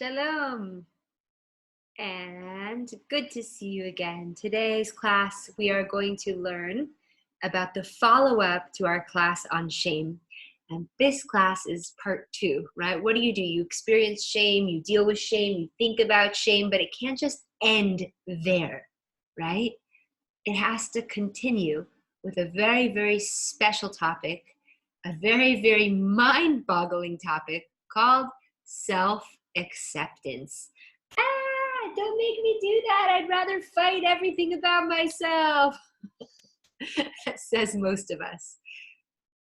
Shalom, and good to see you again. Today's class, we are going to learn about the follow-up to our class on shame. And this class is part 2, right? What do? You experience shame, you deal with shame, you think about shame, but it can't just end there, right? It has to continue with a very, very special topic, a very, very mind-boggling topic called self-acceptance. Don't make me do that. I'd rather fight everything about myself. That says most of us.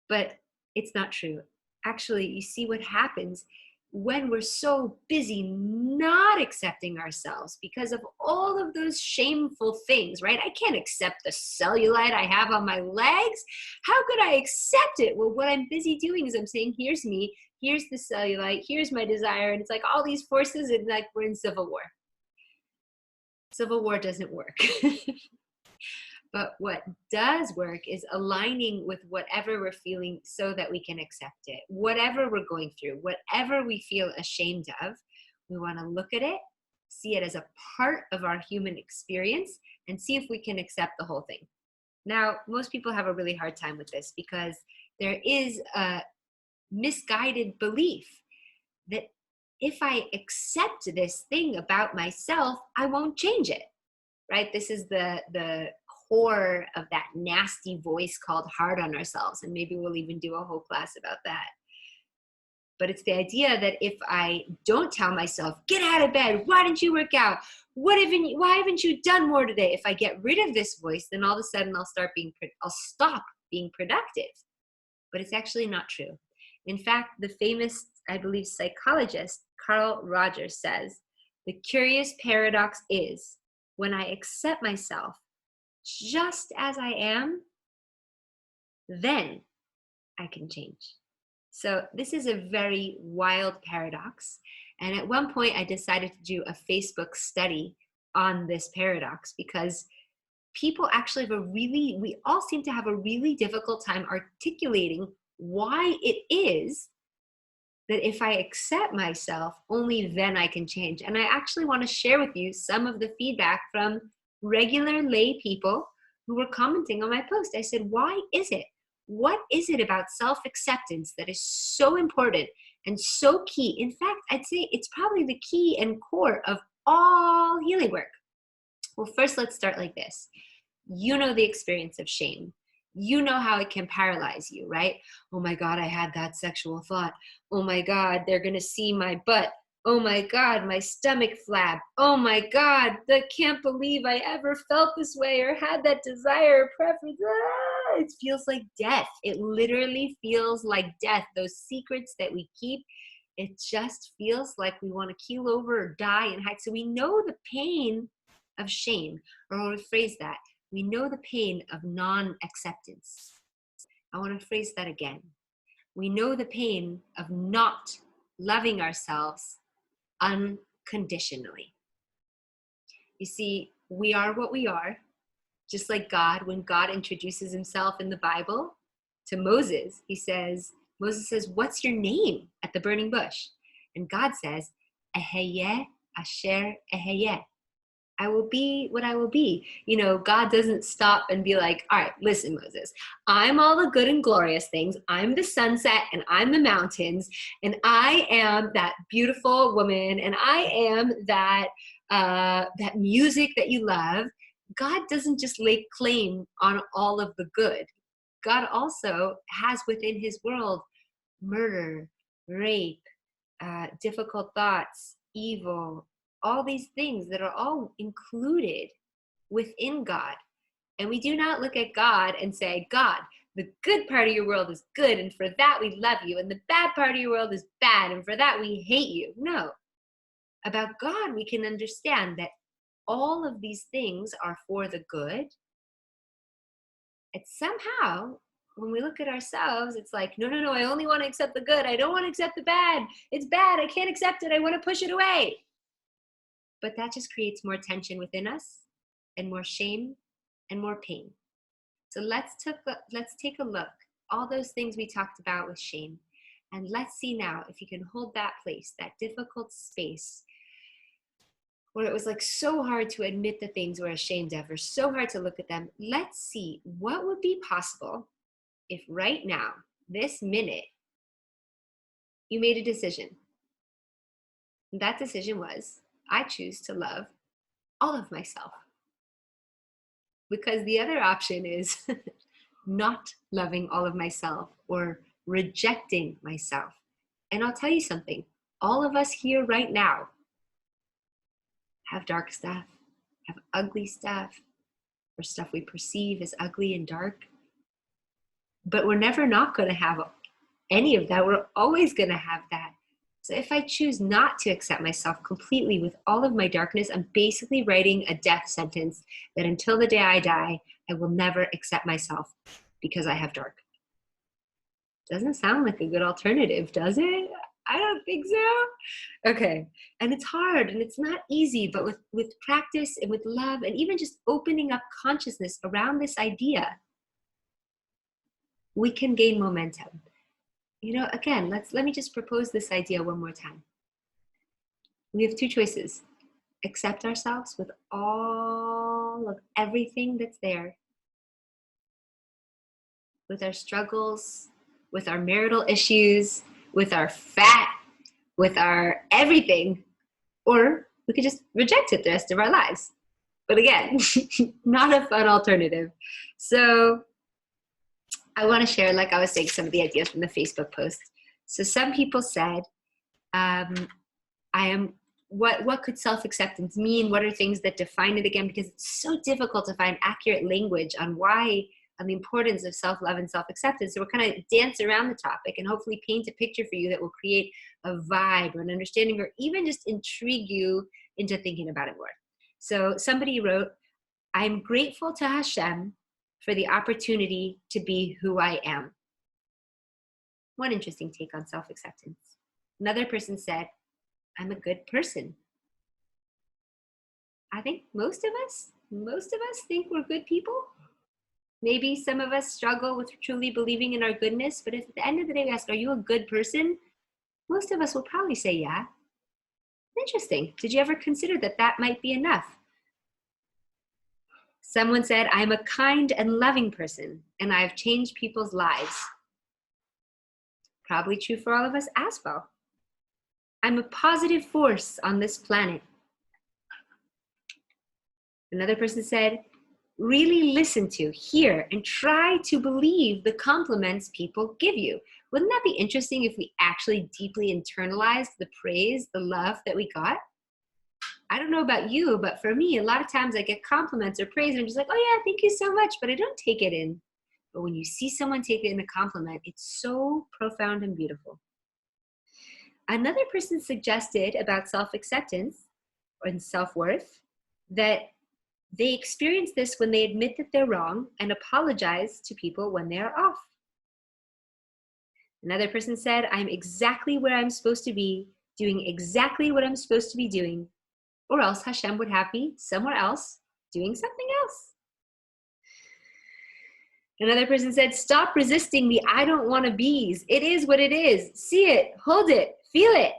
But it's not true. Actually, you see what happens when we're so busy not accepting ourselves because of all of those shameful things, right? I can't accept the cellulite I have on my legs. How could I accept it? Well, what I'm busy doing is I'm saying, here's me, here's the cellulite, here's my desire. And it's like all these forces, and like we're in civil war. Civil war doesn't work. But what does work is aligning with whatever we're feeling so that we can accept it. Whatever we're going through, whatever we feel ashamed of, we want to look at it, see it as a part of our human experience, and see if we can accept the whole thing. Now, most people have a really hard time with this because there is a misguided belief that if I accept this thing about myself, I won't change it, right? This is the core of that nasty voice called hard on ourselves. And maybe we'll even do a whole class about that. But it's the idea that if I don't tell myself, get out of bed, why didn't you work out? Why haven't you done more today? If I get rid of this voice, then all of a sudden I'll stop being productive. But it's actually not true. In fact, the famous, I believe, psychologist Carl Rogers says, the curious paradox is when I accept myself just as I am, then I can change. So this is a very wild paradox. And at one point I decided to do a Facebook study on this paradox because people actually we all seem to have a really difficult time articulating why it is that if I accept myself, only then I can change. And I actually want to share with you some of the feedback from regular lay people who were commenting on my post. I said, why is it? What is it about self-acceptance that is so important and so key? In fact, I'd say it's probably the key and core of all healing work. Well, first, let's start like this. You know the experience of shame. You know how it can paralyze you, right? Oh my God, I had that sexual thought. Oh my God, they're going to see my butt. Oh my God, my stomach flab. Oh my God, I can't believe I ever felt this way or had that desire or preference. It feels like death. It literally feels like death. Those secrets that we keep, it just feels like we want to keel over or die and hide. So we know the pain of shame, or I'll rephrase that. We know the pain of non-acceptance. I want to phrase that again. We know the pain of not loving ourselves unconditionally. You see, we are what we are, just like God. When God introduces himself in the Bible to Moses, Moses says, what's your name at the burning bush? And God says, Eheyeh Asher Eheyeh. I will be what I will be. You know, God doesn't stop and be like, all right, listen, Moses, I'm all the good and glorious things. I'm the sunset and I'm the mountains and I am that beautiful woman and I am that music that you love. God doesn't just lay claim on all of the good. God also has within his world murder, rape, difficult thoughts, evil, all these things that are all included within God. And we do not look at God and say, God, the good part of your world is good, and for that we love you, and the bad part of your world is bad, and for that we hate you. No. About God, we can understand that all of these things are for the good. And somehow, when we look at ourselves, it's like, no, I only want to accept the good. I don't want to accept the bad. It's bad. I can't accept it. I want to push it away. But that just creates more tension within us and more shame and more pain. So let's take a look. All those things we talked about with shame. And let's see now if you can hold that place, that difficult space where it was like so hard to admit the things we're ashamed of or so hard to look at them. Let's see what would be possible if right now, this minute, you made a decision. And that decision was, I choose to love all of myself. Because the other option is not loving all of myself or rejecting myself. And I'll tell you something, all of us here right now have dark stuff, have ugly stuff, or stuff we perceive as ugly and dark. But we're never not going to have any of that. We're always going to have that. So if I choose not to accept myself completely with all of my darkness, I'm basically writing a death sentence that until the day I die, I will never accept myself because I have dark. Doesn't sound like a good alternative, does it? I don't think so. Okay. And it's hard and it's not easy, but with practice and with love and even just opening up consciousness around this idea, we can gain momentum. You know, again, let me just propose this idea one more time. We have two choices. Accept ourselves with all of everything that's there, with our struggles, with our marital issues, with our fat, with our everything, or we could just reject it the rest of our lives. But again, not a fun alternative. So I want to share, like I was saying, some of the ideas from the Facebook post. So some people said, what could self-acceptance mean? What are things that define it again? Because it's so difficult to find accurate language on the importance of self-love and self-acceptance. So we're kind of dance around the topic and hopefully paint a picture for you that will create a vibe or an understanding or even just intrigue you into thinking about it more. So somebody wrote, I'm grateful to Hashem for the opportunity to be who I am. One interesting take on self-acceptance. Another person said, I'm a good person. I think most of us think we're good people. Maybe some of us struggle with truly believing in our goodness, but if at the end of the day we ask, are you a good person? Most of us will probably say, yeah. Interesting. Did you ever consider that might be enough? Someone said, I'm a kind and loving person, and I've changed people's lives. Probably true for all of us as well. I'm a positive force on this planet. Another person said, really listen to, hear, and try to believe the compliments people give you. Wouldn't that be interesting if we actually deeply internalized the praise, the love that we got? I don't know about you, but for me, a lot of times I get compliments or praise and I'm just like, oh yeah, thank you so much, but I don't take it in. But when you see someone take it in a compliment, it's so profound and beautiful. Another person suggested about self-acceptance and self-worth that they experience this when they admit that they're wrong and apologize to people when they are off. Another person said, I'm exactly where I'm supposed to be, doing exactly what I'm supposed to be doing, or else Hashem would have me somewhere else doing something else. Another person said, stop resisting the I don't want to be's. It is what it is. See it, hold it, feel it.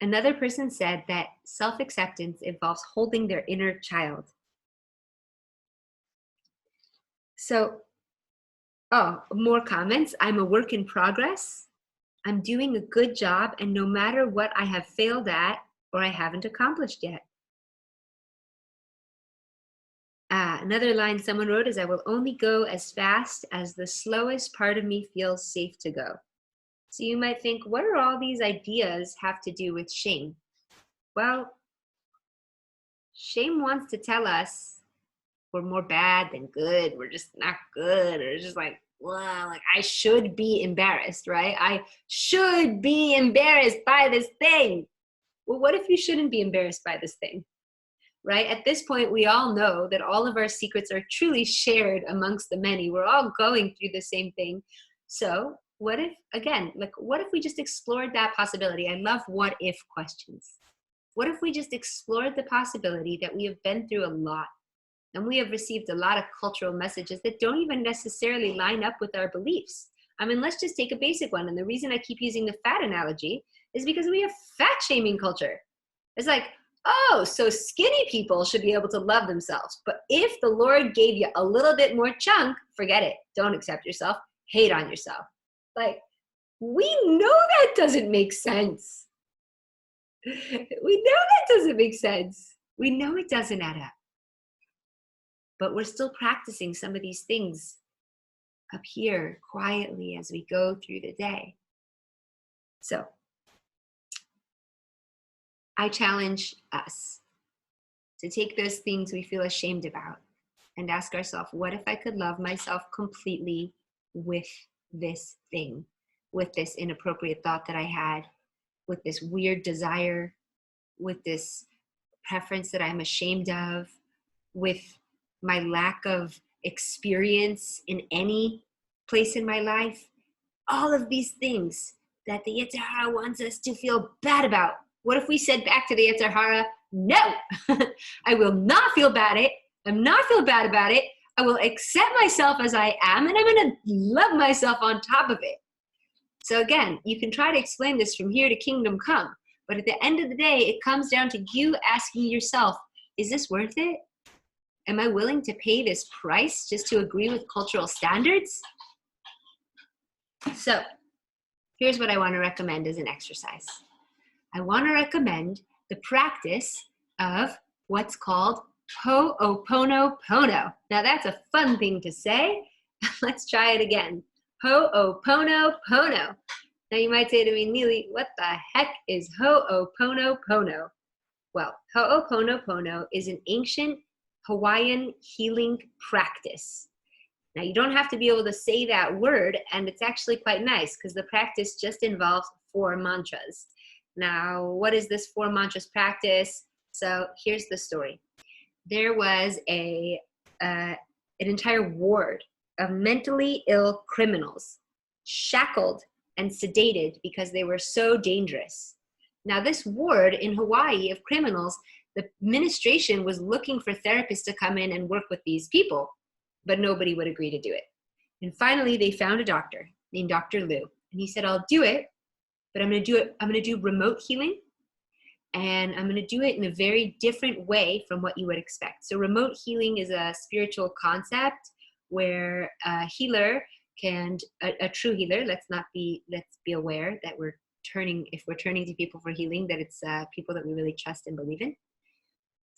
Another person said that self-acceptance involves holding their inner child. So, more comments. I'm a work in progress. I'm doing a good job, and no matter what I have failed at or I haven't accomplished yet. Another line someone wrote is, I will only go as fast as the slowest part of me feels safe to go. So you might think, what do all these ideas have to do with shame? Well, shame wants to tell us we're more bad than good. We're just not good. Or it's just like, well, like I should be embarrassed, right? I should be embarrassed by this thing. Well, what if you shouldn't be embarrassed by this thing? Right? At this point, we all know that all of our secrets are truly shared amongst the many. We're all going through the same thing. So what if, again, like what if we just explored that possibility? I love what if questions. What if we just explored the possibility that we have been through a lot and we have received a lot of cultural messages that don't even necessarily line up with our beliefs? I mean, let's just take a basic one. And the reason I keep using the fat analogy is because we have fat shaming culture. It's like, oh, so skinny people should be able to love themselves. But if the Lord gave you a little bit more chunk, forget it. Don't accept yourself. Hate on yourself. Like, we know that doesn't make sense. We know that doesn't make sense. We know it doesn't add up. But we're still practicing some of these things up here quietly as we go through the day. So I challenge us to take those things we feel ashamed about and ask ourselves, what if I could love myself completely with this thing, with this inappropriate thought that I had, with this weird desire, with this preference that I'm ashamed of, with my lack of experience in any place in my life, all of these things that the Yetzer Hara wants us to feel bad about. What if we said back to the Yetzer Hara, no, I will not feel bad it. I'm not feel bad about it. I will accept myself as I am, and I'm going to love myself on top of it. So again, you can try to explain this from here to kingdom come, but at the end of the day, it comes down to you asking yourself, is this worth it? Am I willing to pay this price just to agree with cultural standards? So here's what I want to recommend as an exercise. I want to recommend the practice of what's called Ho'oponopono. Now that's a fun thing to say. Let's try it again. Ho'oponopono. Now you might say to me, Neely, what the heck is Ho'oponopono? Well, Ho'oponopono is an ancient Hawaiian healing practice. Now you don't have to be able to say that word, and it's actually quite nice because the practice just involves 4 mantras. Now, what is this 4 mantras practice? So here's the story. There was an entire ward of mentally ill criminals, shackled and sedated because they were so dangerous. Now this ward in Hawaii of criminals, the administration was looking for therapists to come in and work with these people, but nobody would agree to do it. And finally, they found a doctor named Dr. Liu. And he said, I'll do it, but I'm going to do remote healing. And I'm going to do it in a very different way from what you would expect. So remote healing is a spiritual concept where a healer a true healer, let's be aware that if we're turning to people for healing, that it's people that we really trust and believe in.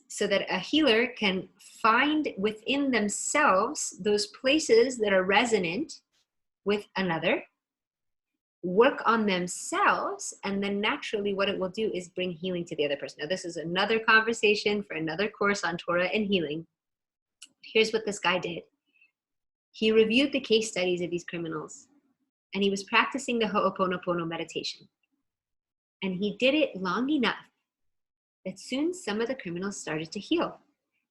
So that a healer can find within themselves those places that are resonant with another, work on themselves, and then naturally what it will do is bring healing to the other person. Now this is another conversation for another course on Torah and healing. Here's what this guy did. He reviewed the case studies of these criminals, and he was practicing the Ho'oponopono meditation. And he did it long enough that soon some of the criminals started to heal.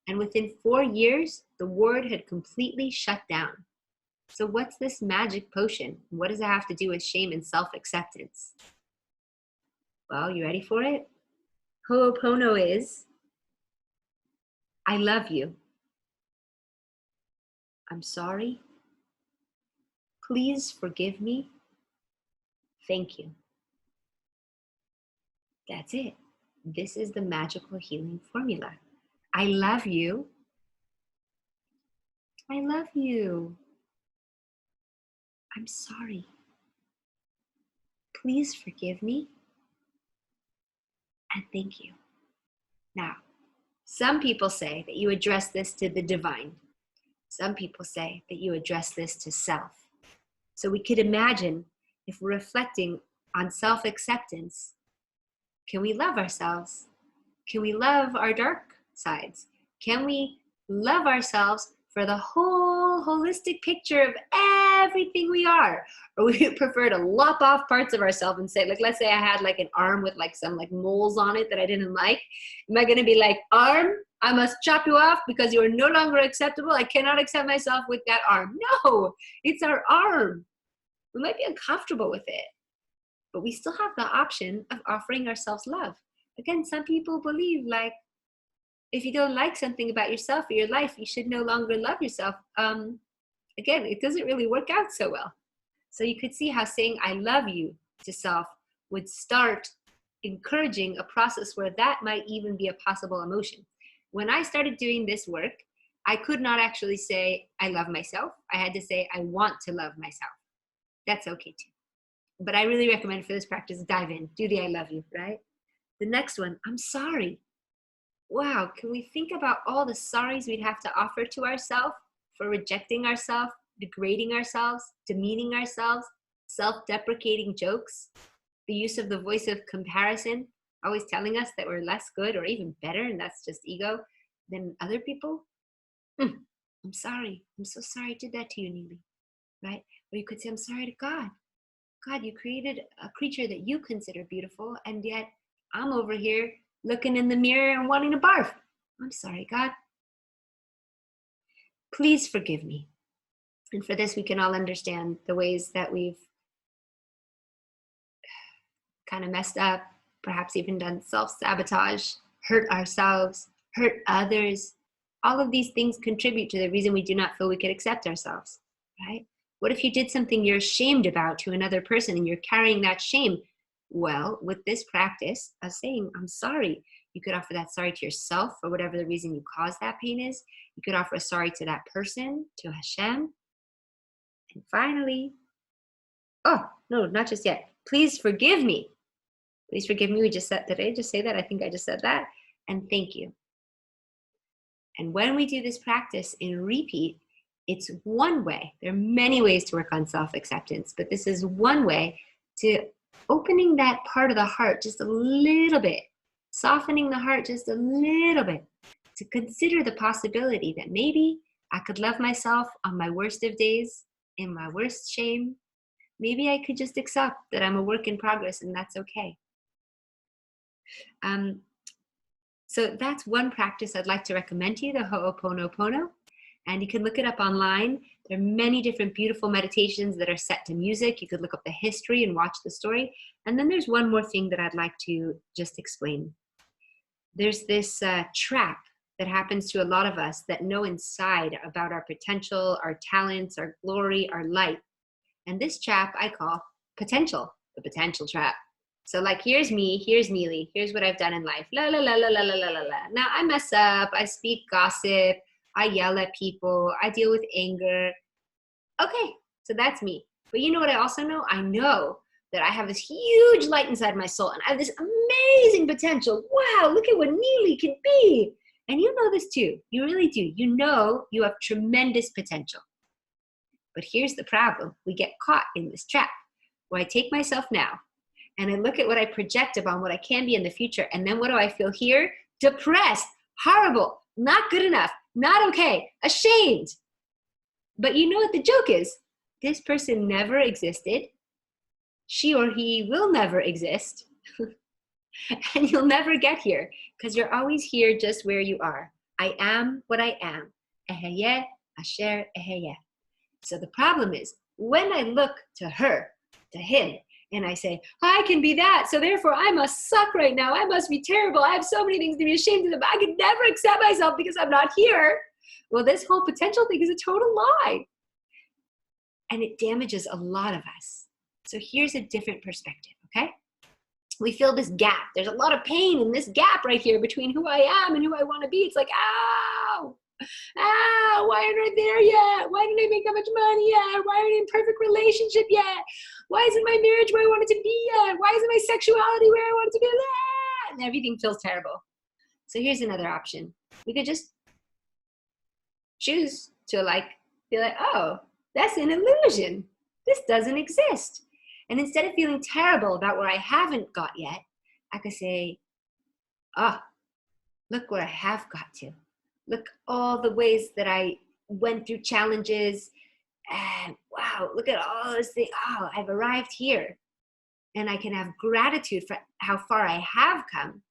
And within 4 years, the ward had completely shut down. So what's this magic potion? What does it have to do with shame and self-acceptance? Well, you ready for it? Ho'opono is, I love you. I'm sorry. Please forgive me. Thank you. That's it. This is the magical healing formula. I love you. I love you. I'm sorry. Please forgive me. And thank you. Now, some people say that you address this to the divine. Some people say that you address this to self. So we could imagine if we're reflecting on self-acceptance, can we love ourselves? Can we love our dark sides? Can we love ourselves for the whole holistic picture of everything we are? Or we prefer to lop off parts of ourselves and say, like, let's say I had like an arm with like some like moles on it that I didn't like. Am I going to be like, arm, I must chop you off because you are no longer acceptable? I cannot accept myself with that arm. No, it's our arm. We might be uncomfortable with it, but we still have the option of offering ourselves love. Again, some people believe like, if you don't like something about yourself or your life, you should no longer love yourself. Again, it doesn't really work out so well. So you could see how saying I love you to self would start encouraging a process where that might even be a possible emotion. When I started doing this work, I could not actually say I love myself. I had to say I want to love myself. That's okay too. But I really recommend for this practice, dive in, do the I love you, right? The next one, I'm sorry. Wow, can we think about all the sorries we'd have to offer to ourselves for rejecting ourselves, degrading ourselves, demeaning ourselves, self-deprecating jokes, the use of the voice of comparison, always telling us that we're less good or even better, and that's just ego, than other people? I'm sorry. I'm so sorry I did that to you, Neely, right? Or you could say, I'm sorry to God. God, you created a creature that you consider beautiful, and yet I'm over here looking in the mirror and wanting to barf. I'm sorry, God. Please forgive me. And for this, we can all understand the ways that we've kind of messed up, perhaps even done self-sabotage, hurt ourselves, hurt others. All of these things contribute to the reason we do not feel we could accept ourselves, right? What if you did something you're ashamed about to another person and you're carrying that shame? Well, with this practice of saying, I'm sorry, you could offer that sorry to yourself for whatever the reason you caused that pain is. You could offer a sorry to that person, to Hashem. And finally, oh, no, not just yet. Please forgive me. Please forgive me. We just said, did I just say that? I think I just said that. And thank you. And when we do this practice in repeat, it's one way. There are many ways to work on self-acceptance, but this is one way to opening that part of the heart just a little bit, softening the heart just a little bit, to consider the possibility that maybe I could love myself on my worst of days, in my worst shame. Maybe I could just accept that I'm a work in progress and that's okay. So that's one practice I'd like to recommend to you, the Ho'oponopono. And you can look it up online. There are many different beautiful meditations that are set to music. You could look up the history and watch the story. And then there's one more thing that I'd like to just explain. There's this trap that happens to a lot of us that know inside about our potential, our talents, our glory, our light. And this trap I call potential, the potential trap. So like, here's me, here's Neely, here's what I've done in life. La, la, la, la, la, la, la, la, la. Now I mess up, I speak gossip, I yell at people, I deal with anger. Okay, so that's me. But you know what I also know? I know that I have this huge light inside my soul and I have this amazing potential. Wow, look at what Neely can be. And you know this too, you really do. You know you have tremendous potential. But here's the problem. We get caught in this trap where I take myself now and I look at what I project upon what I can be in the future. And then what do I feel here? Depressed, horrible, not good enough, not okay, ashamed. But you know what the joke is? This person never existed. She or he will never exist. And you'll never get here because you're always here just where you are. I am what I am. Eheyeh asher eheyeh. So the problem is when I look to her, to him, and I say, I can be that, so therefore I must suck right now. I must be terrible. I have so many things to be ashamed of. I can never accept myself because I'm not here. Well, this whole potential thing is a total lie. And it damages a lot of us. So here's a different perspective, okay? We feel this gap. There's a lot of pain in this gap right here between who I am and who I want to be. It's like, ow. Why aren't I there yet? Why didn't I make that much money yet? Why aren't I in a perfect relationship yet? Why isn't my marriage where I want it to be yet? Why isn't my sexuality where I want it to be? And everything feels terrible. So here's another option. We could just choose to be like, oh, that's an illusion. This doesn't exist. And instead of feeling terrible about where I haven't got yet, I could say, oh, look where I have got to. Look all the ways that I went through challenges and wow, look at all those things. Oh, I've arrived here. And I can have gratitude for how far I have come.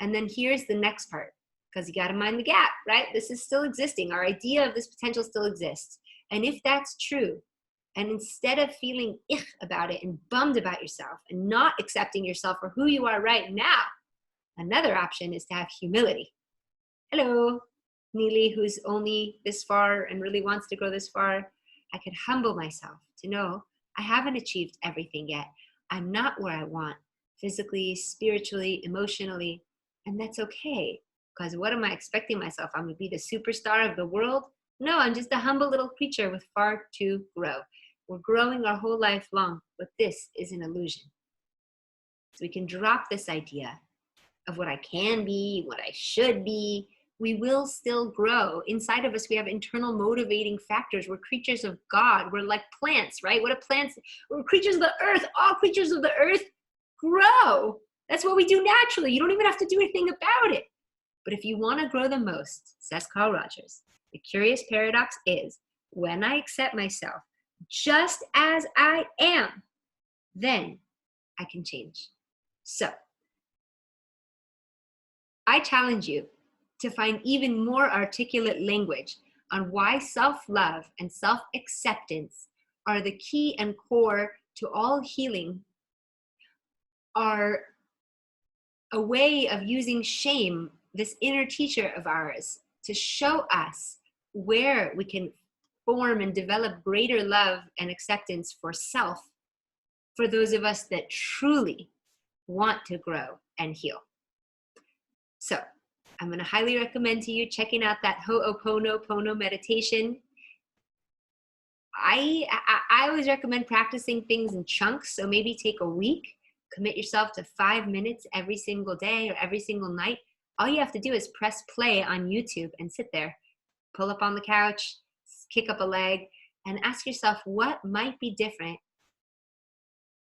And then here's the next part, because you got to mind the gap, right? This is still existing. Our idea of this potential still exists. And if that's true, and instead of feeling ich about it and bummed about yourself and not accepting yourself for who you are right now, another option is to have humility. Hello, Neely, who's only this far and really wants to grow this far. I could humble myself to know I haven't achieved everything yet. I'm not where I want, physically, spiritually, emotionally, and that's okay. Because what am I expecting myself? I'm going to be the superstar of the world? No, I'm just a humble little creature with far to grow. We're growing our whole life long, but this is an illusion. So we can drop this idea of what I can be, what I should be. We will still grow. Inside of us, we have internal motivating factors. We're creatures of God. We're like plants, right? What are plants? We're creatures of the earth. All creatures of the earth grow. That's what we do naturally. You don't even have to do anything about it. But if you want to grow the most, says Carl Rogers, the curious paradox is when I accept myself just as I am, then I can change. So I challenge you to find even more articulate language on why self-love and self-acceptance are the key and core to all healing, are a way of using shame, this inner teacher of ours, to show us where we can form and develop greater love and acceptance for self, for those of us that truly want to grow and heal. So I'm going to highly recommend to you checking out that Ho'oponopono meditation. I always recommend practicing things in chunks. So maybe take a week, commit yourself to 5 minutes every single day or every single night. All you have to do is press play on YouTube and sit there, pull up on the couch, kick up a leg, and ask yourself, what might be different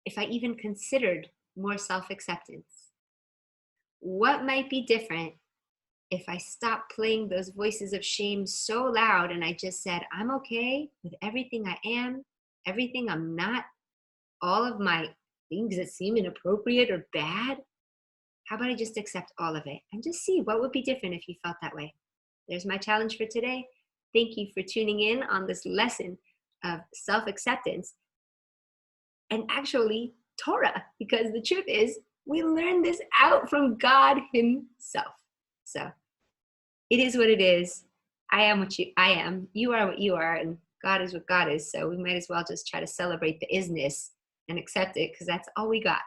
if I even considered more self-acceptance? What might be different if I stopped playing those voices of shame so loud and I just said, I'm okay with everything I am, everything I'm not, all of my things that seem inappropriate or bad? How about I just accept all of it and just see what would be different if you felt that way? There's my challenge for today. Thank you for tuning in on this lesson of self-acceptance and actually Torah, because the truth is we learn this out from God himself. So it is what it is. I am what I am. You are what you are, and God is what God is. So we might as well just try to celebrate the isness and accept it, because that's all we got.